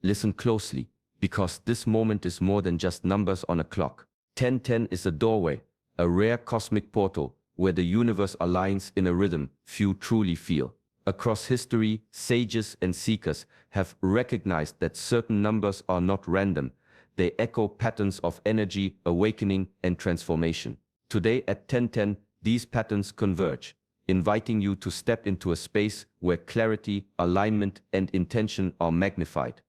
Listen closely, because this moment is more than just numbers on a clock. 1010 is a doorway, a rare cosmic portal where the universe aligns in a rhythm few truly feel. Across history, sages and seekers have recognized that certain numbers are not random. They echo patterns of energy, awakening, and transformation. Today at 1010, these patterns converge, inviting you to step into a space where clarity, alignment, and intention are magnified.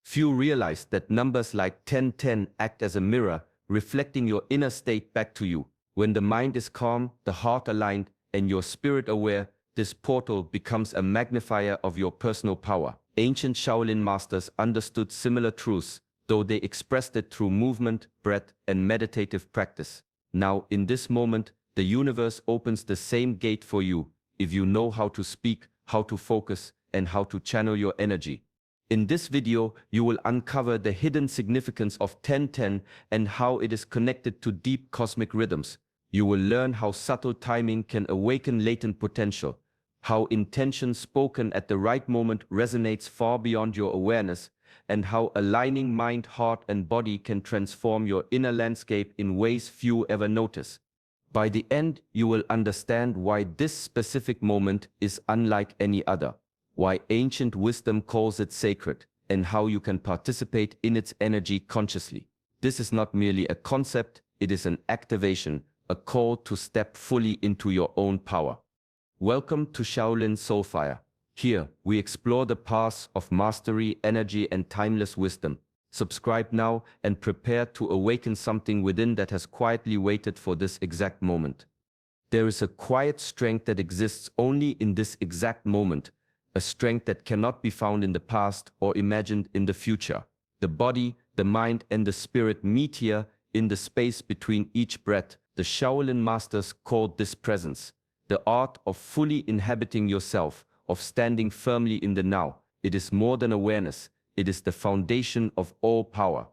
Few realize that numbers like 1010 act as a mirror, reflecting your inner state back to you. When the mind is calm, the heart aligned, and your spirit aware, this portal becomes a magnifier of your personal power. Ancient Shaolin masters understood similar truths, though they expressed it through movement, breath, and meditative practice. Now, in this moment, the universe opens the same gate for you, if you know how to speak, how to focus, and how to channel your energy. In this video, you will uncover the hidden significance of 1010 and how it is connected to deep cosmic rhythms. You will learn how subtle timing can awaken latent potential, how intention spoken at the right moment resonates far beyond your awareness, and how aligning mind, heart, and body can transform your inner landscape in ways few ever notice. By the end, you will understand why this specific moment is unlike any other, why ancient wisdom calls it sacred, and how you can participate in its energy consciously. This is not merely a concept, it is an activation, a call to step fully into your own power. Welcome to Shaolin Soulfire. Here, we explore the paths of mastery, energy, and timeless wisdom. Subscribe now and prepare to awaken something within that has quietly waited for this exact moment. There is a quiet strength that exists only in this exact moment, a strength that cannot be found in the past or imagined in the future. The body, the mind, and the spirit meet here in the space between each breath. The Shaolin masters called this presence, the art of fully inhabiting yourself, of standing firmly in the now. It is more than awareness, it is the foundation of all power.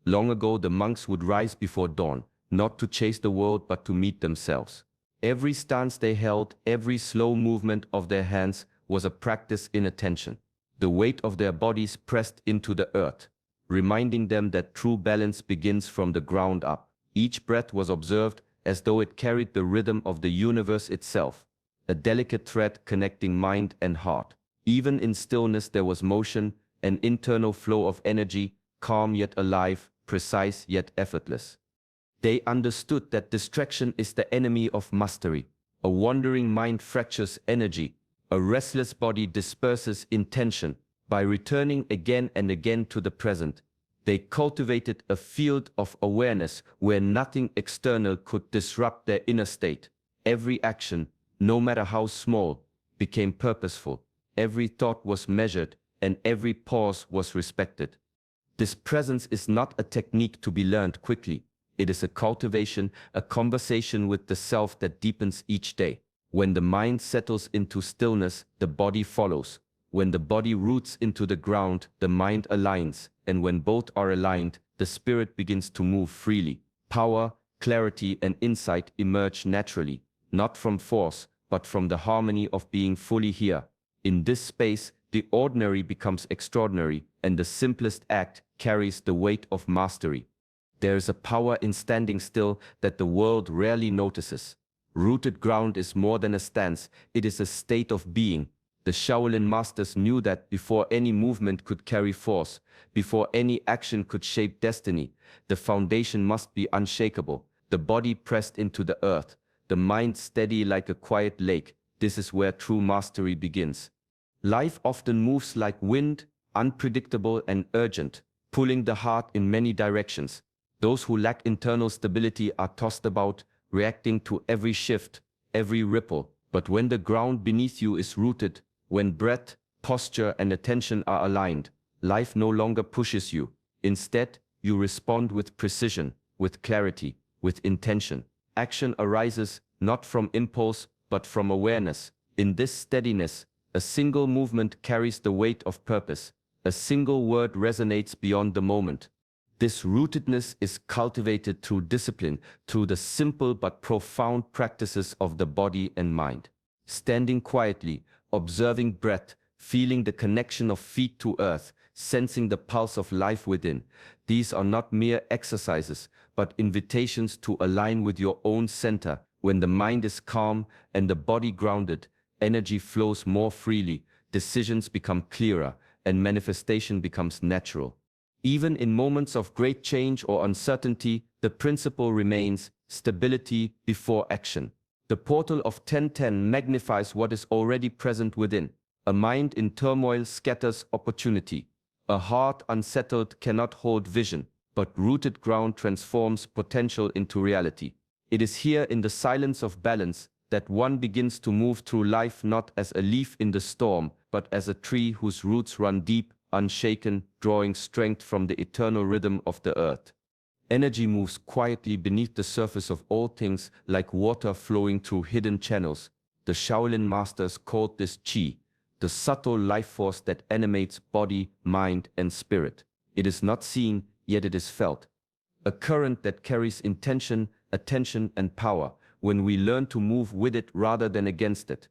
Long ago, the monks would rise before dawn, not to chase the world but to meet themselves. Every stance they held, every slow movement of their hands was a practice in attention. The weight of their bodies pressed into the earth, reminding them that true balance begins from the ground up. Each breath was observed as though it carried the rhythm of the universe itself, a delicate thread connecting mind and heart. Even in stillness there was motion, an internal flow of energy, calm yet alive, precise yet effortless. They understood that distraction is the enemy of mastery. A wandering mind fractures energy. A restless body disperses intention. By returning again and again to the present, they cultivated a field of awareness where nothing external could disrupt their inner state. Every action, no matter how small, became purposeful. Every thought was measured, and every pause was respected. This presence is not a technique to be learned quickly. It is a cultivation, a conversation with the self that deepens each day. When the mind settles into stillness, the body follows. When the body roots into the ground, the mind aligns. And when both are aligned, the spirit begins to move freely. Power, clarity, and insight emerge naturally, not from force, but from the harmony of being fully here. In this space, the ordinary becomes extraordinary, and the simplest act carries the weight of mastery. There is a power in standing still that the world rarely notices. Rooted ground is more than a stance, it is a state of being. The Shaolin masters knew that before any movement could carry force, before any action could shape destiny, the foundation must be unshakable, the body pressed into the earth, the mind steady like a quiet lake. This is where true mastery begins. Life often moves like wind, unpredictable and urgent, pulling the heart in many directions. Those who lack internal stability are tossed about, reacting to every shift, every ripple. But when the ground beneath you is rooted, when breath, posture, and attention are aligned, life no longer pushes you. Instead, you respond with precision, with clarity, with intention. Action arises not from impulse, but from awareness. In this steadiness, a single movement carries the weight of purpose. A single word resonates beyond the moment. This rootedness is cultivated through discipline, through the simple but profound practices of the body and mind. Standing quietly, observing breath, feeling the connection of feet to earth, sensing the pulse of life within. These are not mere exercises, but invitations to align with your own center. When the mind is calm and the body grounded, energy flows more freely, decisions become clearer, and manifestation becomes natural. Even in moments of great change or uncertainty, the principle remains stability before action. The portal of 1010 magnifies what is already present within. A mind in turmoil scatters opportunity. A heart unsettled cannot hold vision, but rooted ground transforms potential into reality. It is here in the silence of balance that one begins to move through life not as a leaf in the storm, but as a tree whose roots run deep, unshaken, drawing strength from the eternal rhythm of the earth. Energy moves quietly beneath the surface of all things, like water flowing through hidden channels. The Shaolin masters called this qi, the subtle life force that animates body, mind, and spirit. It is not seen, yet it is felt. A current that carries intention, attention, and power when we learn to move with it rather than against it.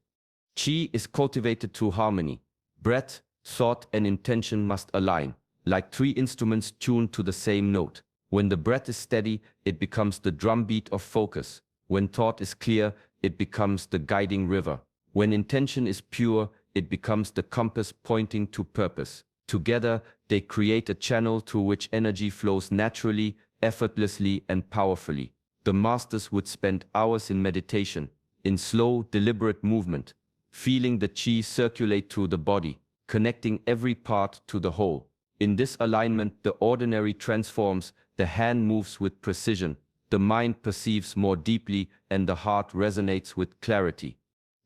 Qi is cultivated through harmony. Breath, thought, and intention must align, like three instruments tuned to the same note. When the breath is steady, it becomes the drumbeat of focus. When thought is clear, it becomes the guiding river. When intention is pure, it becomes the compass pointing to purpose. Together, they create a channel through which energy flows naturally, effortlessly, and powerfully. The masters would spend hours in meditation, in slow, deliberate movement, feeling the qi circulate through the body, connecting every part to the whole. In this alignment, the ordinary transforms, the hand moves with precision, the mind perceives more deeply, and the heart resonates with clarity.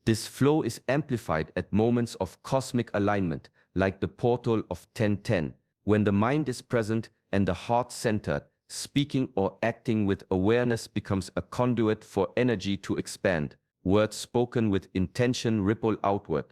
This flow is amplified at moments of cosmic alignment, like the portal of 1010, when the mind is present and the heart centered. Speaking or acting with awareness becomes a conduit for energy to expand. Words spoken with intention ripple outward.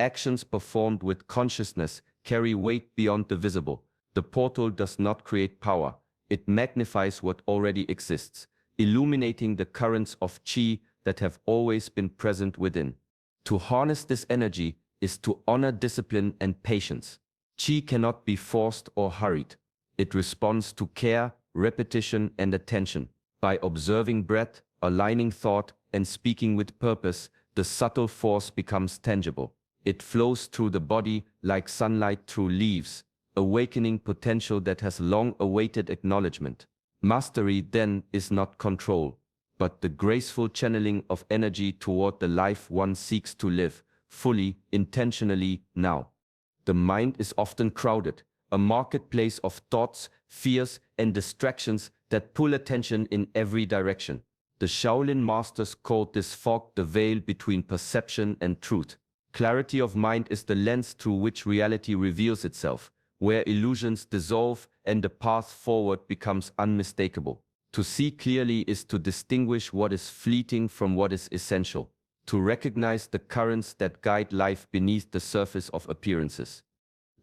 Actions performed with consciousness carry weight beyond the visible. The portal does not create power. It magnifies what already exists, illuminating the currents of qi that have always been present within. To harness this energy is to honor discipline and patience. Qi cannot be forced or hurried. It responds to care, repetition, and attention. By observing breath, aligning thought, and speaking with purpose, the subtle force becomes tangible. It flows through the body like sunlight through leaves, awakening potential that has long awaited acknowledgement. Mastery, then, is not control, but the graceful channeling of energy toward the life one seeks to live, fully, intentionally, now. The mind is often crowded, a marketplace of thoughts, fears, and distractions that pull attention in every direction. The Shaolin masters called this fog the veil between perception and truth. Clarity of mind is the lens through which reality reveals itself, where illusions dissolve and the path forward becomes unmistakable. To see clearly is to distinguish what is fleeting from what is essential, to recognize the currents that guide life beneath the surface of appearances.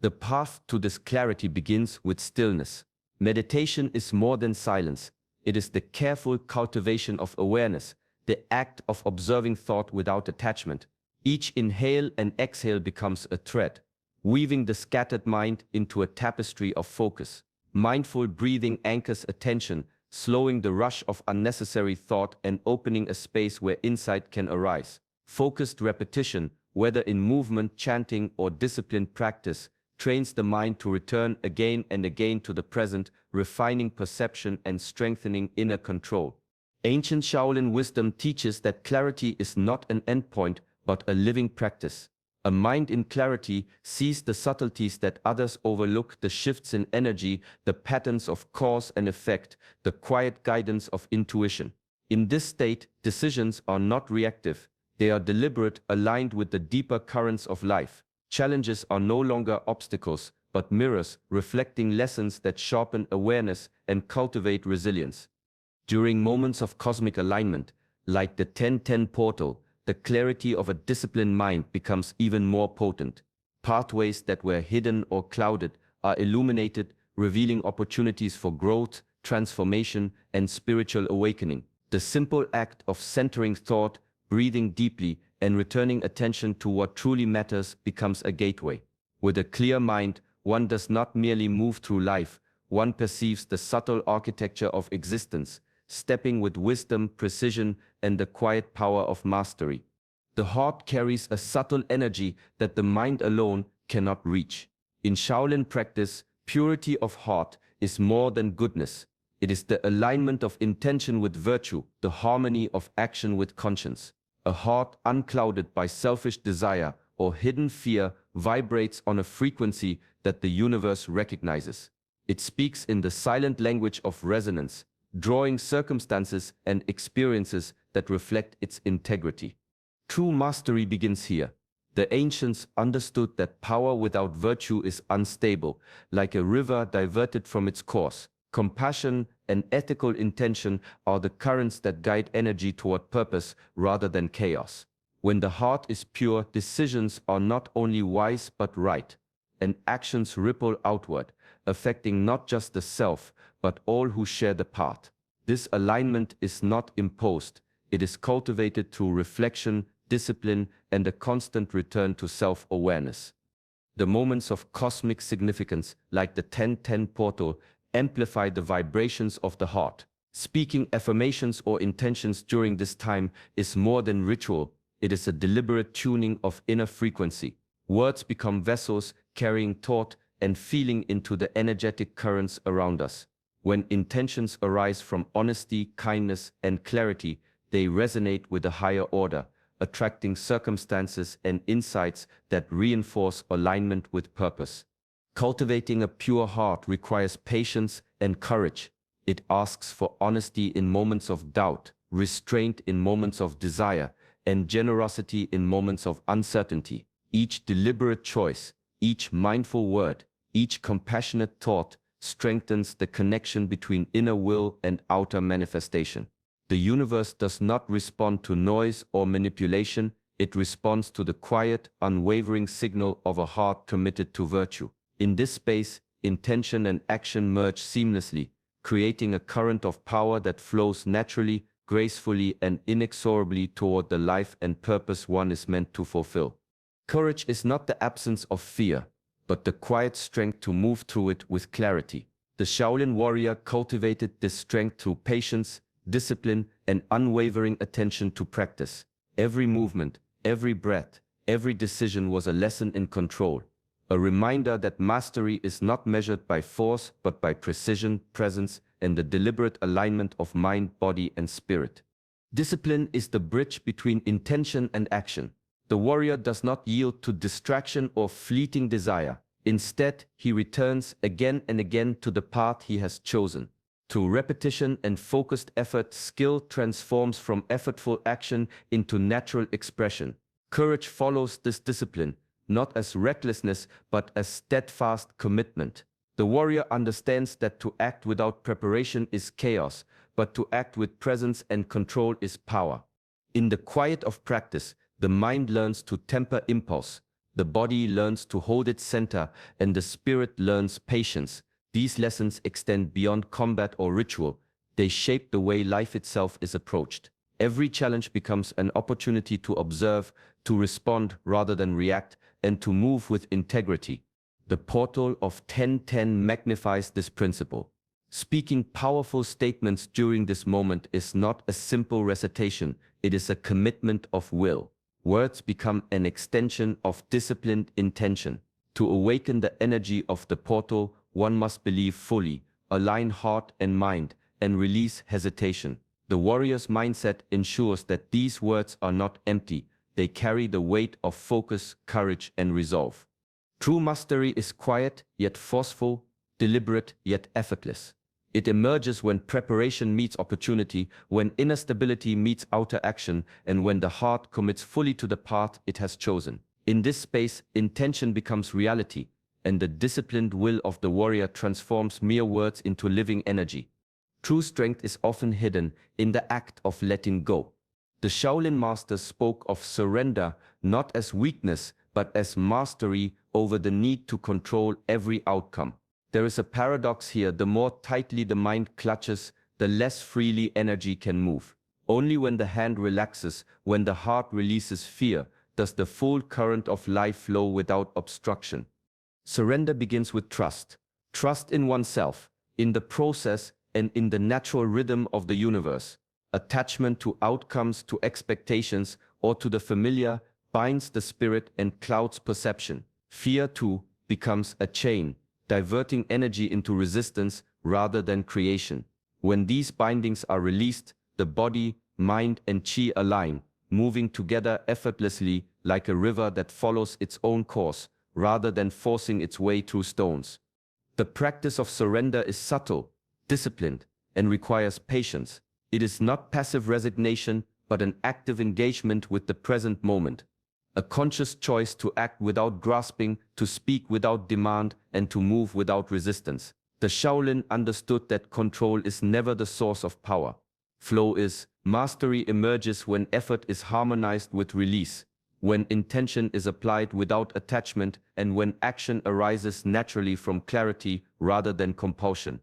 The path to this clarity begins with stillness. Meditation is more than silence. It is the careful cultivation of awareness, the act of observing thought without attachment. Each inhale and exhale becomes a thread, weaving the scattered mind into a tapestry of focus. Mindful breathing anchors attention, slowing the rush of unnecessary thought and opening a space where insight can arise. Focused repetition, whether in movement, chanting, or disciplined practice, trains the mind to return again and again to the present, refining perception and strengthening inner control. Ancient Shaolin wisdom teaches that clarity is not an endpoint, but a living practice. A mind in clarity sees the subtleties that others overlook, the shifts in energy, the patterns of cause and effect, the quiet guidance of intuition. In this state, decisions are not reactive. They are deliberate, aligned with the deeper currents of life. Challenges are no longer obstacles, but mirrors, reflecting lessons that sharpen awareness and cultivate resilience. During moments of cosmic alignment, like the 1010 portal, the clarity of a disciplined mind becomes even more potent. Pathways that were hidden or clouded are illuminated, revealing opportunities for growth, transformation, and spiritual awakening. The simple act of centering thought, breathing deeply, and returning attention to what truly matters becomes a gateway. With a clear mind, one does not merely move through life, one perceives the subtle architecture of existence, stepping with wisdom, precision, and the quiet power of mastery. The heart carries a subtle energy that the mind alone cannot reach. In Shaolin practice, purity of heart is more than goodness. It is the alignment of intention with virtue, the harmony of action with conscience. A heart unclouded by selfish desire or hidden fear vibrates on a frequency that the universe recognizes. It speaks in the silent language of resonance, drawing circumstances and experiences that reflect its integrity. True mastery begins here. The ancients understood that power without virtue is unstable, like a river diverted from its course. Compassion and ethical intention are the currents that guide energy toward purpose rather than chaos. When the heart is pure, decisions are not only wise but right, and actions ripple outward, affecting not just the self, but all who share the path. This alignment is not imposed, it is cultivated through reflection, discipline, and a constant return to self-awareness. The moments of cosmic significance, like the 10-10 portal, amplify the vibrations of the heart. Speaking affirmations or intentions during this time is more than ritual, it is a deliberate tuning of inner frequency. Words become vessels carrying thought and feeling into the energetic currents around us. When intentions arise from honesty, kindness, and clarity, they resonate with a higher order, attracting circumstances and insights that reinforce alignment with purpose. Cultivating a pure heart requires patience and courage. It asks for honesty in moments of doubt, restraint in moments of desire, and generosity in moments of uncertainty. Each deliberate choice, each mindful word, each compassionate thought strengthens the connection between inner will and outer manifestation. The universe does not respond to noise or manipulation, it responds to the quiet, unwavering signal of a heart committed to virtue. In this space, intention and action merge seamlessly, creating a current of power that flows naturally, gracefully, and inexorably toward the life and purpose one is meant to fulfill. Courage is not the absence of fear, but the quiet strength to move through it with clarity. The Shaolin warrior cultivated this strength through patience, discipline, and unwavering attention to practice. Every movement, every breath, every decision was a lesson in control, a reminder that mastery is not measured by force but by precision, presence, and the deliberate alignment of mind, body, and spirit. Discipline is the bridge between intention and action. The warrior does not yield to distraction or fleeting desire. Instead, he returns again and again to the path he has chosen. Through repetition and focused effort, skill transforms from effortful action into natural expression. Courage follows this discipline, not as recklessness but as steadfast commitment. The warrior understands that to act without preparation is chaos, but to act with presence and control is power. In the quiet of practice, the mind learns to temper impulse, the body learns to hold its center, and the spirit learns patience. These lessons extend beyond combat or ritual. They shape the way life itself is approached. Every challenge becomes an opportunity to observe, to respond rather than react, and to move with integrity. The portal of 10-10 magnifies this principle. Speaking powerful statements during this moment is not a simple recitation, it is a commitment of will. Words become an extension of disciplined intention. To awaken the energy of the portal, one must believe fully, align heart and mind, and release hesitation. The warrior's mindset ensures that these words are not empty, they carry the weight of focus, courage, and resolve. True mastery is quiet, yet forceful, deliberate, yet effortless. It emerges when preparation meets opportunity, when inner stability meets outer action, and when the heart commits fully to the path it has chosen. In this space, intention becomes reality, and the disciplined will of the warrior transforms mere words into living energy. True strength is often hidden in the act of letting go. The Shaolin masters spoke of surrender not as weakness, but as mastery over the need to control every outcome. There is a paradox here: the more tightly the mind clutches, the less freely energy can move. Only when the hand relaxes, when the heart releases fear, does the full current of life flow without obstruction. Surrender begins with trust. Trust in oneself, in the process, and in the natural rhythm of the universe. Attachment to outcomes, to expectations, or to the familiar binds the spirit and clouds perception. Fear, too, becomes a chain, diverting energy into resistance rather than creation. When these bindings are released, the body, mind, and chi align, moving together effortlessly like a river that follows its own course, rather than forcing its way through stones. The practice of surrender is subtle, disciplined, and requires patience. It is not passive resignation, but an active engagement with the present moment. A conscious choice to act without grasping, to speak without demand, and to move without resistance. The Shaolin understood that control is never the source of power. Flow is. Mastery emerges when effort is harmonized with release, when intention is applied without attachment, and when action arises naturally from clarity rather than compulsion.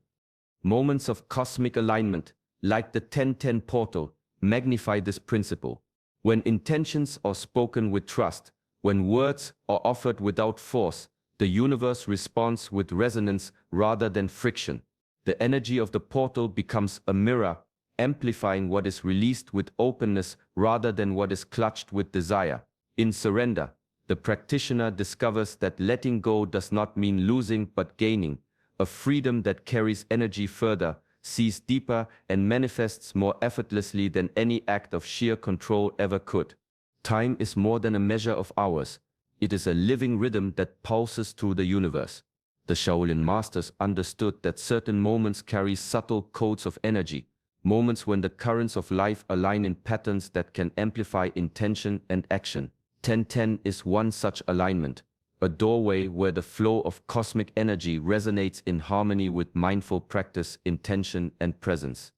Moments of cosmic alignment, like the 10-10 portal, magnify this principle. When intentions are spoken with trust, when words are offered without force, the universe responds with resonance rather than friction. The energy of the portal becomes a mirror, amplifying what is released with openness rather than what is clutched with desire. In surrender, the practitioner discovers that letting go does not mean losing but gaining, a freedom that carries energy further, sees deeper, and manifests more effortlessly than any act of sheer control ever could. Time is more than a measure of hours. It is a living rhythm that pulses through the universe. The Shaolin masters understood that certain moments carry subtle codes of energy, moments when the currents of life align in patterns that can amplify intention and action. 10-10 is one such alignment, a doorway where the flow of cosmic energy resonates in harmony with mindful practice, intention, and presence.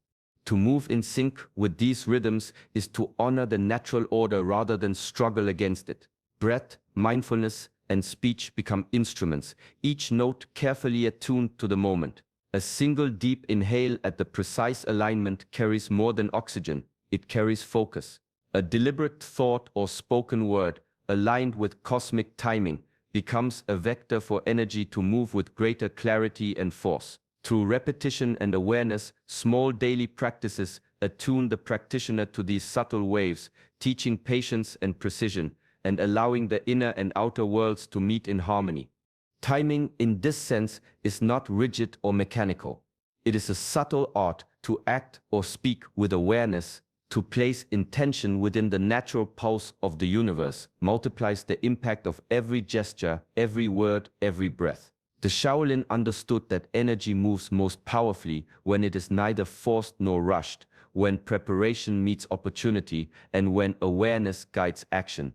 To move in sync with these rhythms is to honor the natural order rather than struggle against it. Breath, mindfulness, and speech become instruments, each note carefully attuned to the moment. A single deep inhale at the precise alignment carries more than oxygen, it carries focus. A deliberate thought or spoken word, aligned with cosmic timing, becomes a vector for energy to move with greater clarity and force. Through repetition and awareness, small daily practices attune the practitioner to these subtle waves, teaching patience and precision, and allowing the inner and outer worlds to meet in harmony. Timing, in this sense, is not rigid or mechanical. It is a subtle art to act or speak with awareness, to place intention within the natural pulse of the universe, multiplies the impact of every gesture, every word, every breath. The Shaolin understood that energy moves most powerfully when it is neither forced nor rushed, when preparation meets opportunity, and when awareness guides action.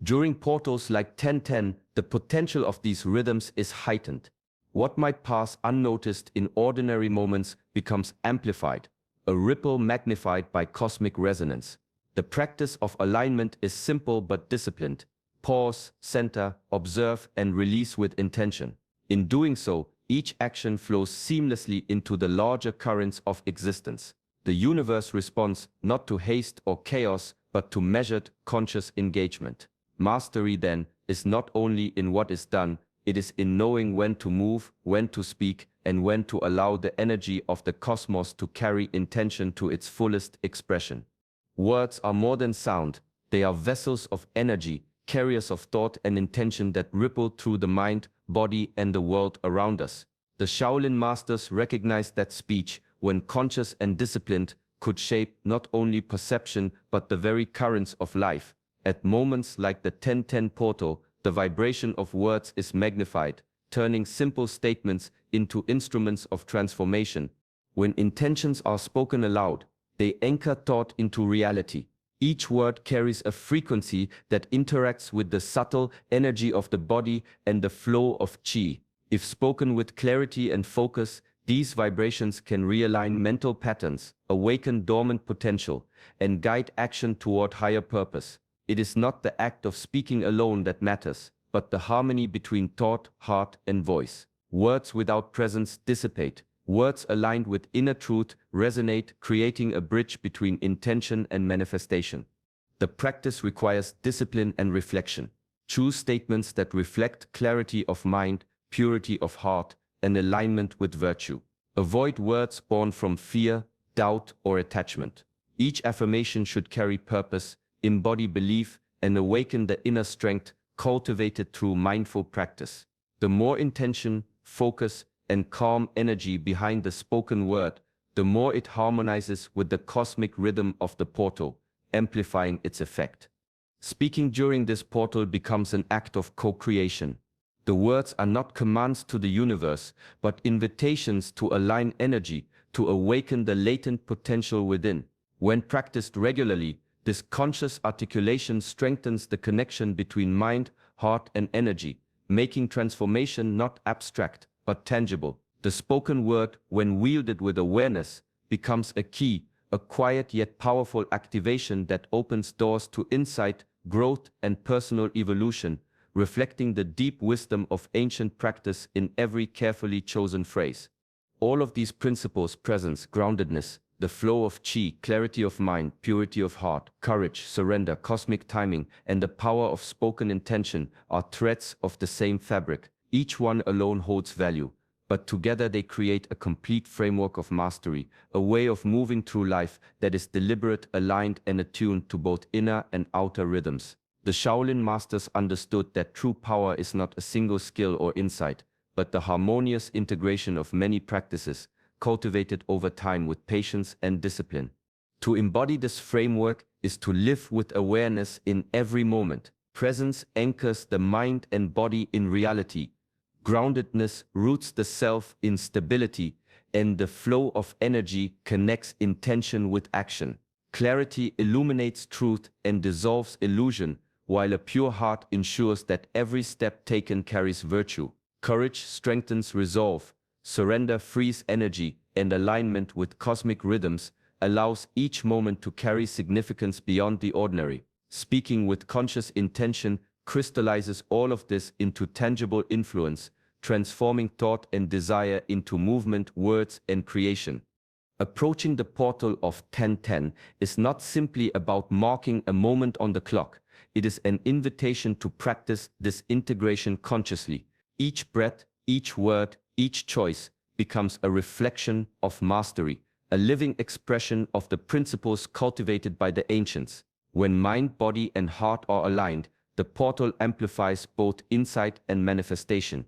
During portals like 10-10, the potential of these rhythms is heightened. What might pass unnoticed in ordinary moments becomes amplified, a ripple magnified by cosmic resonance. The practice of alignment is simple but disciplined. Pause, center, observe, and release with intention. In doing so, each action flows seamlessly into the larger currents of existence. The universe responds not to haste or chaos, but to measured, conscious engagement. Mastery, then, is not only in what is done, it is in knowing when to move, when to speak, and when to allow the energy of the cosmos to carry intention to its fullest expression. Words are more than sound, they are vessels of energy, carriers of thought and intention that ripple through the mind, body, and the world around us. The Shaolin masters recognized that speech, when conscious and disciplined, could shape not only perception but the very currents of life. At moments like the 10-10 portal, the vibration of words is magnified, turning simple statements into instruments of transformation. When intentions are spoken aloud, they anchor thought into reality. Each word carries a frequency that interacts with the subtle energy of the body and the flow of chi. If spoken with clarity and focus, these vibrations can realign mental patterns, awaken dormant potential, and guide action toward higher purpose. It is not the act of speaking alone that matters, but the harmony between thought, heart, and voice. Words without presence dissipate. Words aligned with inner truth resonate, creating a bridge between intention and manifestation. The practice requires discipline and reflection. Choose statements that reflect clarity of mind, purity of heart, and alignment with virtue. Avoid words born from fear, doubt, or attachment. Each affirmation should carry purpose, embody belief, and awaken the inner strength cultivated through mindful practice. The more intention, focus, and calm energy behind the spoken word, the more it harmonizes with the cosmic rhythm of the portal, amplifying its effect. Speaking during this portal becomes an act of co-creation. The words are not commands to the universe, but invitations to align energy, to awaken the latent potential within. When practiced regularly, this conscious articulation strengthens the connection between mind, heart, and energy, making transformation not abstract, but tangible. The spoken word, when wielded with awareness, becomes a key, a quiet yet powerful activation that opens doors to insight, growth, and personal evolution, reflecting the deep wisdom of ancient practice in every carefully chosen phrase. All of these principles, presence, groundedness, the flow of chi, clarity of mind, purity of heart, courage, surrender, cosmic timing, and the power of spoken intention, are threads of the same fabric. Each one alone holds value, but together they create a complete framework of mastery, a way of moving through life that is deliberate, aligned, and attuned to both inner and outer rhythms. The Shaolin masters understood that true power is not a single skill or insight, but the harmonious integration of many practices, cultivated over time with patience and discipline. To embody this framework is to live with awareness in every moment. Presence anchors the mind and body in reality. Groundedness roots the self in stability, and the flow of energy connects intention with action. Clarity illuminates truth and dissolves illusion, while a pure heart ensures that every step taken carries virtue. Courage strengthens resolve. Surrender frees energy, and alignment with cosmic rhythms allows each moment to carry significance beyond the ordinary. Speaking with conscious intention crystallizes all of this into tangible influence, transforming thought and desire into movement, words, and creation. Approaching the portal of 1010 is not simply about marking a moment on the clock. It is an invitation to practice this integration consciously. Each breath, each word, each choice becomes a reflection of mastery, a living expression of the principles cultivated by the ancients. When mind, body, and heart are aligned, the portal amplifies both insight and manifestation.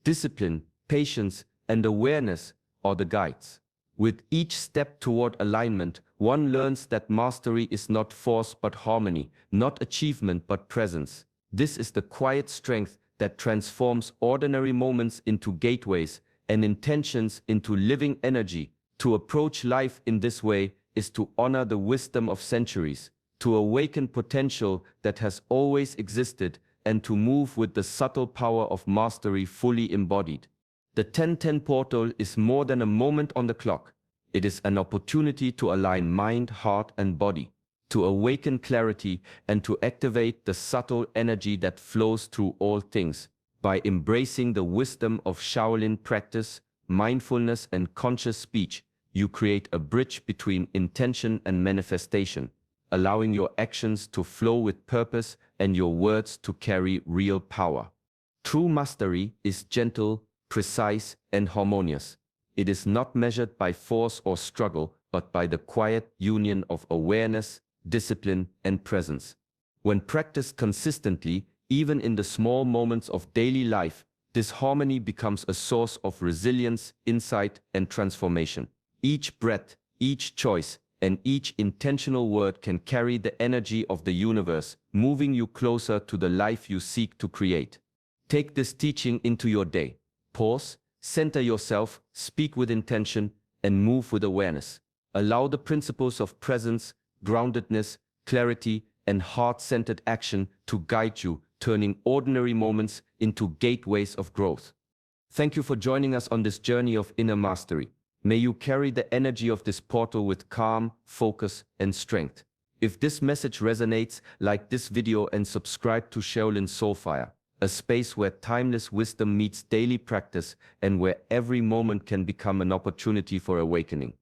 Discipline, patience, and awareness are the guides. With each step toward alignment, one learns that mastery is not force but harmony, not achievement but presence. This is the quiet strength that transforms ordinary moments into gateways and intentions into living energy. To approach life in this way is to honor the wisdom of centuries, to awaken potential that has always existed, and to move with the subtle power of mastery fully embodied. The 1010 portal is more than a moment on the clock. It is an opportunity to align mind, heart, and body, to awaken clarity, and to activate the subtle energy that flows through all things. By embracing the wisdom of Shaolin practice, mindfulness, and conscious speech, you create a bridge between intention and manifestation, allowing your actions to flow with purpose and your words to carry real power. True mastery is gentle, precise, and harmonious. It is not measured by force or struggle, but by the quiet union of awareness, discipline, and presence. When practiced consistently, even in the small moments of daily life, this harmony becomes a source of resilience, insight, and transformation. Each breath, each choice, and each intentional word can carry the energy of the universe, moving you closer to the life you seek to create. Take this teaching into your day. Pause, center yourself, speak with intention, and move with awareness. Allow the principles of presence, groundedness, clarity, and heart-centered action to guide you, turning ordinary moments into gateways of growth. Thank you for joining us on this journey of inner mastery. May you carry the energy of this portal with calm, focus, and strength. If this message resonates, like this video and subscribe to Shaolin Soulfire, a space where timeless wisdom meets daily practice and where every moment can become an opportunity for awakening.